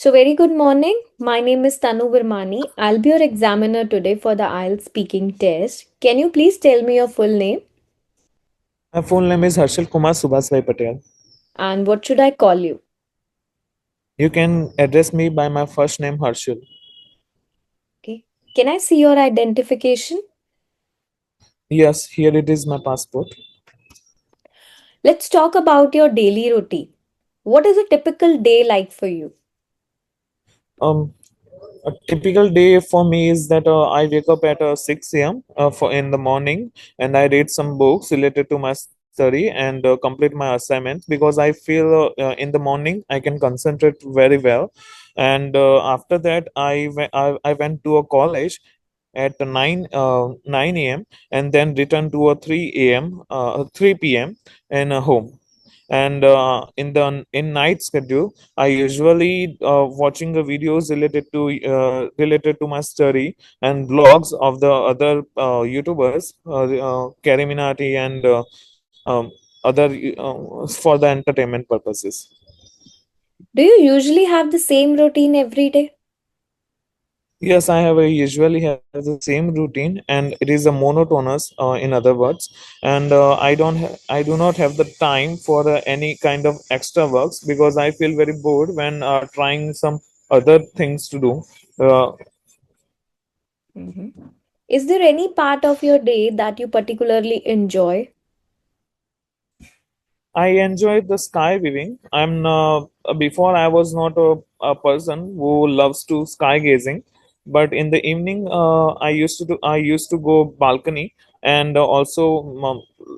So, very good morning. My name is Tanu Virmani. I'll be your examiner today for the IELTS speaking test. Can you please tell me your full name My full name is Harshil Kumar Subhasbhai Patel. and what should I call you? You can address me by my first name Harshil. Okay. Can I see your identification? Yes, here it is my passport. Let's talk about your daily routine. What is a typical day like for you? Um, a typical day for me is that I wake up at 6 a.m. For in the morning, and I read some books related to my study and complete my assignments because I feel in the morning I can concentrate very well. And after that, I went to a college at 9 a.m. and then returned to a 3 a.m. 3 p.m. in a home. And in night schedule, I usually watching the videos related to my study and blogs of the other YouTubers, Carrie Minati and other for the entertainment purposes. Do you usually have the same routine every day? Yes, usually have the same routine, and it is a monotonous, in other words, and I do not have the time for any kind of extra works because I feel very bored when trying some other things to do. Uh, Mhm. Is there any part of your day that you particularly enjoy? I enjoy the sky viewing. Before I was not a person who loves to sky gazing, but in the evening I used to go balcony and also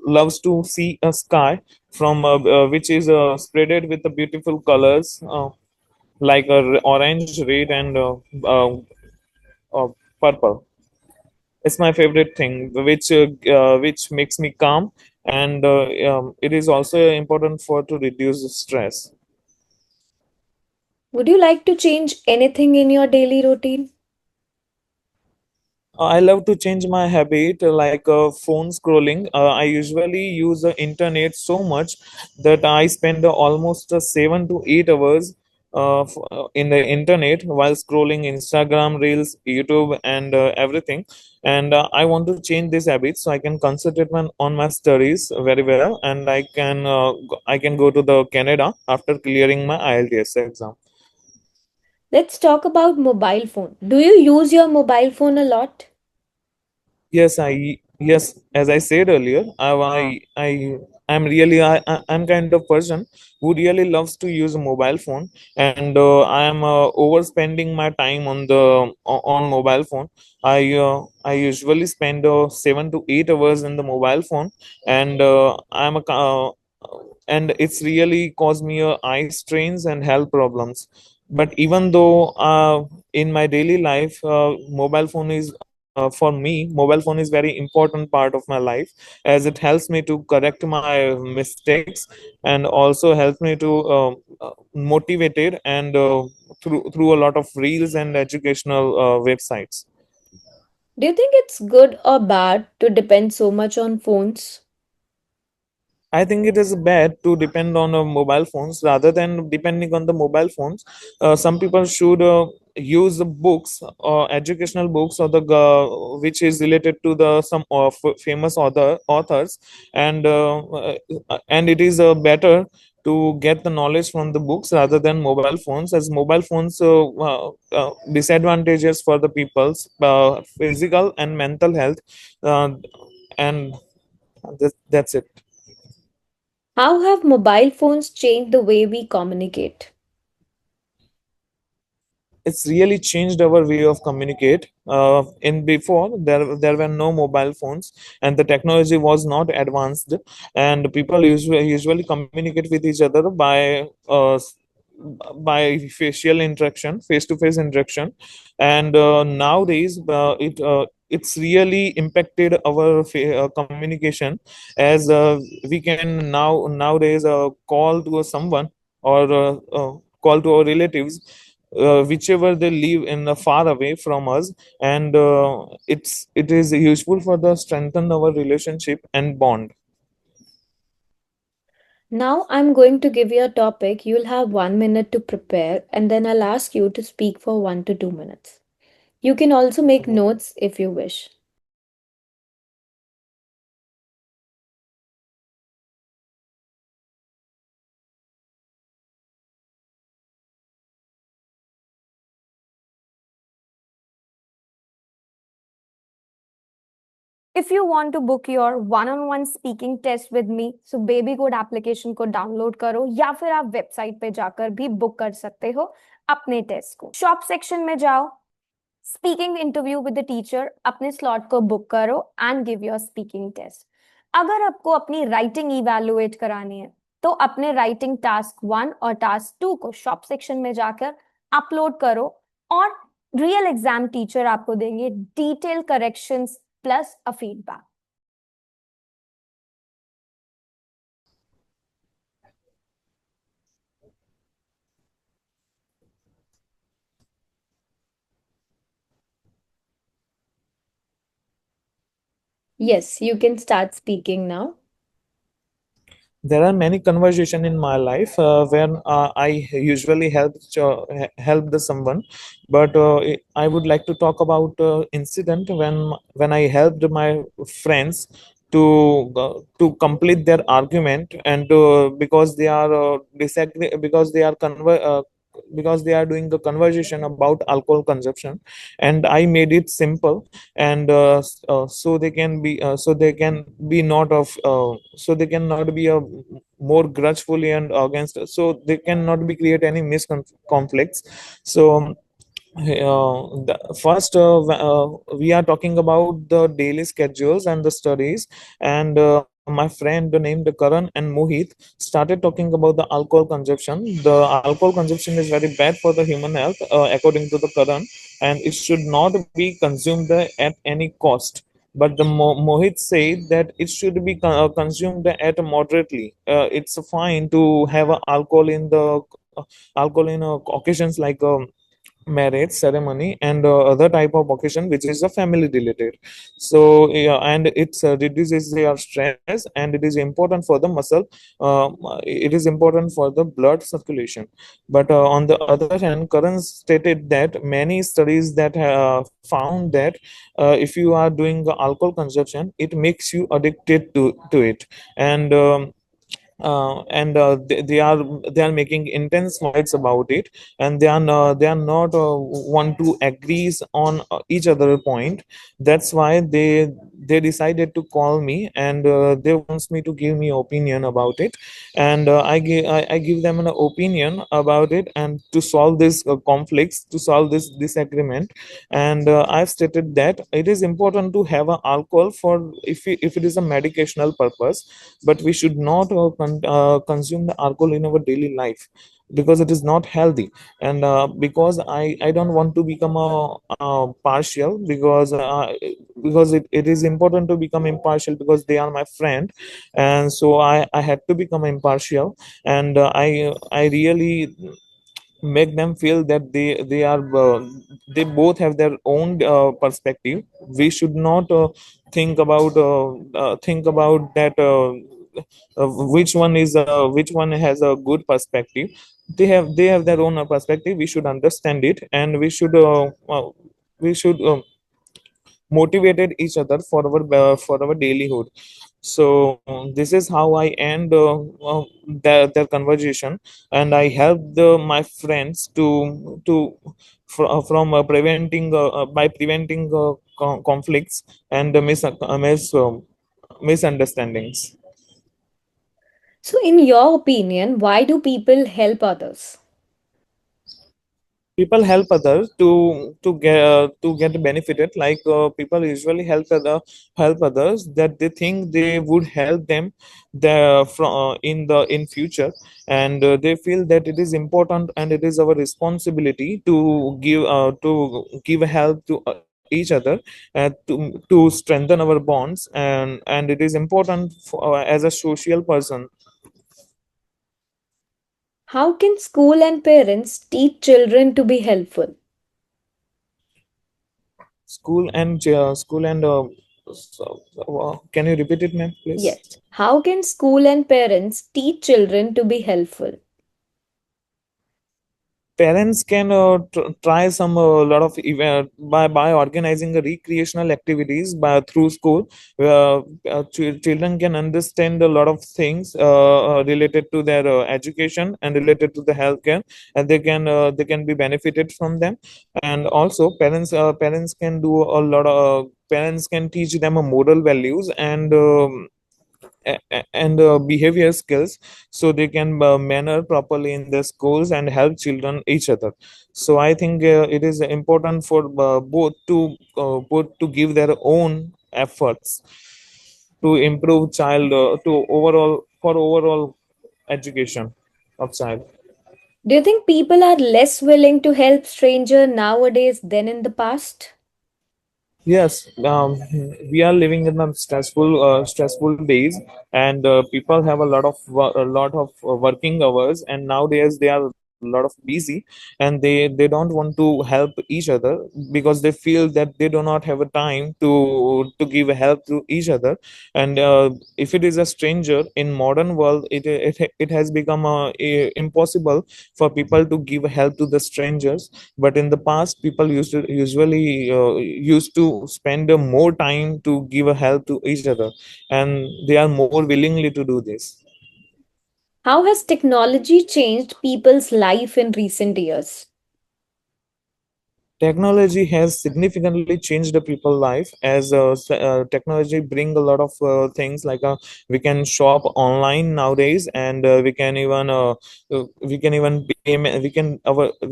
loves to see a sky from which is spreaded with the beautiful colors like orange, red, and uh, purple. It's my favorite thing, which makes me calm, and it is also important for to reduce stress. Would you like to change anything in your daily routine? I love to change my habit, like phone scrolling. I usually use the internet so much that I spend almost 7 to 8 hours in the internet while scrolling Instagram, Reels, YouTube, and everything. And I want to change this habit so I can concentrate on my studies very well, and I can go to the Canada after clearing my IELTS exam. Let's talk about mobile phone. Do you use your mobile phone a lot? Yes, as I said earlier, I'm really I'm kind of person who really loves to use a mobile phone, and I am overspending my time on mobile phone. I usually spend 7 to 8 hours in the mobile phone, and and it's really caused me eye strains and health problems. But even though in my daily life, mobile phone is for me, mobile phone is very important part of my life, as it helps me to correct my mistakes and also helps me to motivated and through a lot of reels and educational websites. Do you think it's good or bad to depend so much on phones? I think it is bad to depend on mobile phones rather than depending on the mobile phones. Some people should use the books or educational books or the which is related to the some of famous authors, and and it is better to get the knowledge from the books rather than mobile phones, as mobile phones disadvantages for the people's physical and mental health, uh, and that's it. How have mobile phones changed the way we communicate? It's really changed our way of communicate. In before, there were no mobile phones and the technology was not advanced, and people usually communicate with each other by facial interaction, face to face interaction. And nowadays it's really impacted our communication, as we can nowadays call to someone, or call to our relatives, whichever they live in far away from us, and it is useful for the strengthen our relationship and bond. Now I'm going to give you a topic. You'll have 1 minute to prepare, and then I'll ask you to speak for 1 to 2 minutes. You can also make notes if you wish. If you want to book your one on one speaking test with me so baby code application को download करो या फिर आप website पे जाकर भी book कर सकते हो अपने टेस्ट को। शॉप सेक्शन में जाओ, speaking interview with the teacher, अपने स्लॉट को बुक करो and give your speaking test. अगर आपको अपनी राइटिंग इवैल्यूएट करानी है तो अपने राइटिंग टास्क 1 और टास्क 2 को शॉप सेक्शन में जाकर अपलोड करो और रियल एग्जाम टीचर आपको देंगे detail corrections plus a feedback. Yes, you can start speaking now. There are many conversation in my life when I usually help the someone, but I would like to talk about incident when I helped my friends to complete their argument, and because they are disagree, because they are doing the conversation about alcohol consumption, and I made it simple, and so they can be not of so they cannot be a more grudgefully and against, so they cannot be create any conflicts. So first, we are talking about the daily schedules and the studies, and my friend named Karan and Mohit started talking about the alcohol consumption. The alcohol consumption is very bad for the human health, according to the Karan, and it should not be consumed at any cost. But the Mohit said that it should be consumed at moderately. It's fine to have alcohol in the alcohol in occasions like marriage ceremony and other type of occasion which is a family related. So yeah, and it reduces their stress, and it is important for the muscle, it is important for the blood circulation. But on the other hand, Karan stated that many studies that found that if you are doing the alcohol consumption, it makes you addicted to it. And they are making intense fights about it, and they are not want to agree on each other point. That's why they decided to call me, and they wants me to give me opinion about it, and I give them an opinion about it, and to solve this conflicts, to solve this disagreement. And I've stated that it is important to have a alcohol for if it is a medicational purpose, but we should not consume the alcohol in our daily life because it is not healthy. And because I don't want to become a partial, because it is important to become impartial because they are my friend, and so I had to become impartial. And I really make them feel that they are they both have their own perspective. We should not think about that which one has a good perspective. They have their own perspective. We should understand it, and we should motivated each other for our dailyhood. So this is how I end their conversation, and I help my friends from by preventing conflicts and misunderstandings. So, in your opinion, why do people help others? People help others to get benefited, like people usually help others that they think they would help them in future, and they feel that it is important and it is our responsibility to give help to each other, to strengthen our bonds, and it is important as a social person. How can school and parents teach children to be helpful? School and Can you repeat it, ma'am, please? Yes. How can school and parents teach children to be helpful? Parents can try some lot of event by organizing recreational activities by through school. Children can understand a lot of things related to their education and related to the healthcare, and they can be benefited from them. And also parents can do a lot of parents can teach them a moral values and behavior skills, so they can manner properly in their schools and help children each other. So I think it is important for both to give their own efforts to improve child to overall for overall education of child. Do you think people are less willing to help stranger nowadays than in the past? Yes, we are living in a stressful days, and people have a lot of working hours, and nowadays they are a lot of busy, and they don't want to help each other because they feel that they do not have a time to give help to each other. And if it is a stranger in modern world, it has become impossible for people to give help to the strangers. But in the past, people used to spend more time to give a help to each other, and they are more willingly to do this. How has technology changed people's life in recent years? Technology has significantly changed the people life, as technology bring a lot of things like we can shop online nowadays, and we can even payment we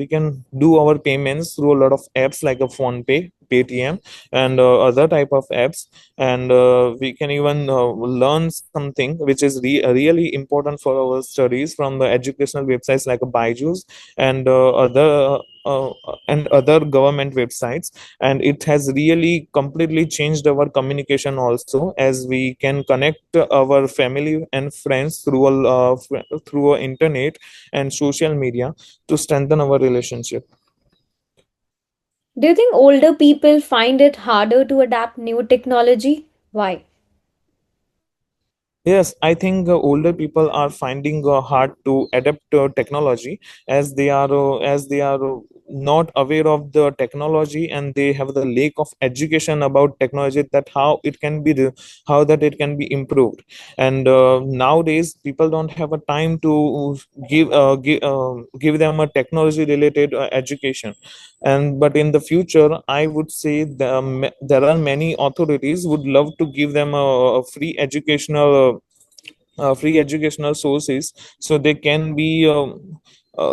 can do our payments through a lot of apps like a phone pay, paytm, and other type of apps. And we can even learn something which is really important for our studies from the educational websites like a byju's and other government websites. And it has really completely changed our communication also, as we can connect our family and friends through internet and social media to strengthen our relationship. Do you think older people find it harder to adapt new technology? Why? Yes, I think older people are finding hard to adapt technology, as they are not aware of the technology, and they have the lack of education about technology, that how that it can be improved. And nowadays people don't have a time to give them a technology related education. And but in the future, I would say there are many authorities would love to give them a free educational sources, so they can be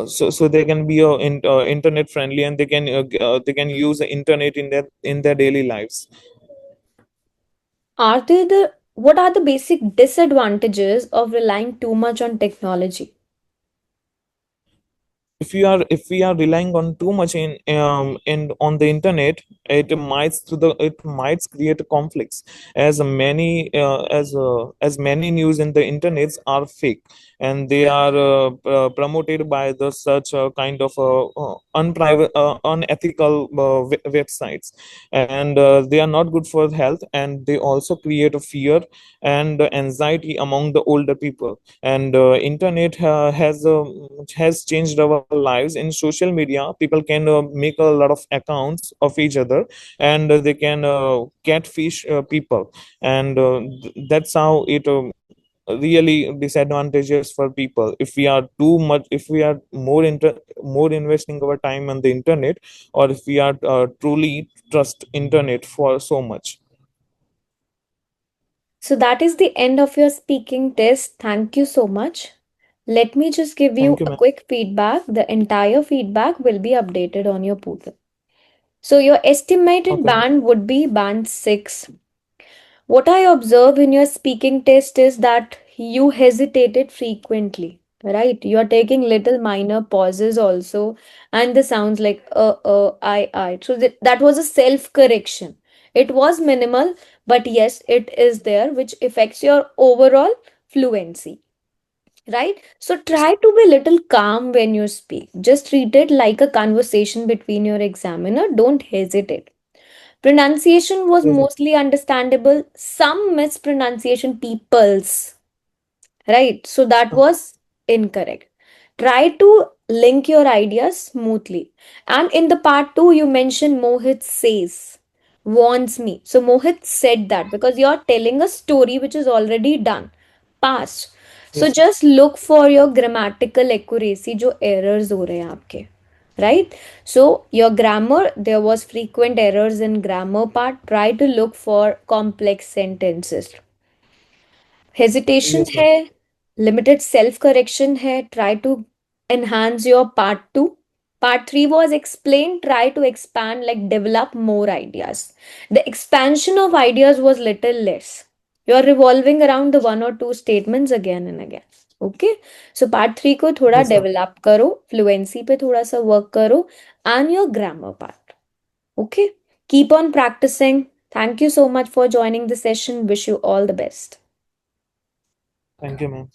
so they can be internet friendly, and they can use the internet in their daily lives. Are there the What are the basic disadvantages of relying too much on technology? If we are relying on too much in on the internet, it might create conflicts, as many as many news in the internets are fake, and they are promoted by the such kind of unethical websites. And they are not good for health, and they also create a fear and anxiety among the older people. And internet has changed our lives. In social media, people can make a lot of accounts of each other, and they can catfish people. And that's how it really disadvantageous for people. If we are more investing our time on the internet, or if we are truly trust internet for so much. So that is the end of your speaking test. Thank you so much. Let me just give Thank you you, a ma'am. quick feedback. The entire feedback will be updated on your portal. So your estimated Okay. band would be band 6. What I observe in your speaking test is that you hesitated frequently, right? You are taking little minor pauses also, and the sounds like I. So that was a self correction. It was minimal, but yes, it is there, which affects your overall fluency, right? So try to be a little calm when you speak. Just treat it like a conversation between your examiner. Don't hesitate. Pronunciation was Yes, ma'am. mostly understandable, some mispronunciation people's, right? So that was incorrect. Try to link your ideas smoothly. And in the part 2, you mentioned Mohit says, wants me. So Mohit said that because you're telling a story which is already done, past. So Yes, just look for your grammatical accuracy, जो errors हो रहे हैं आपके, right? So your grammar, there was frequent errors in grammar part. Try to look for complex sentences. Hesitation yes, है, ma'am. Limited self correction है, try to enhance your part 2. Part 3 was explain, try to expand, like develop more ideas. The expansion of ideas was little less. You're revolving around the one or two statements again and again. Okay, so part 3 को थोड़ा Yes, ma'am. Develop करो, fluency पे थोड़ा सा work करो, and your grammar part. Okay, keep on practicing. Thank you so much for joining the session. Wish you all the best. Thank you, ma'am.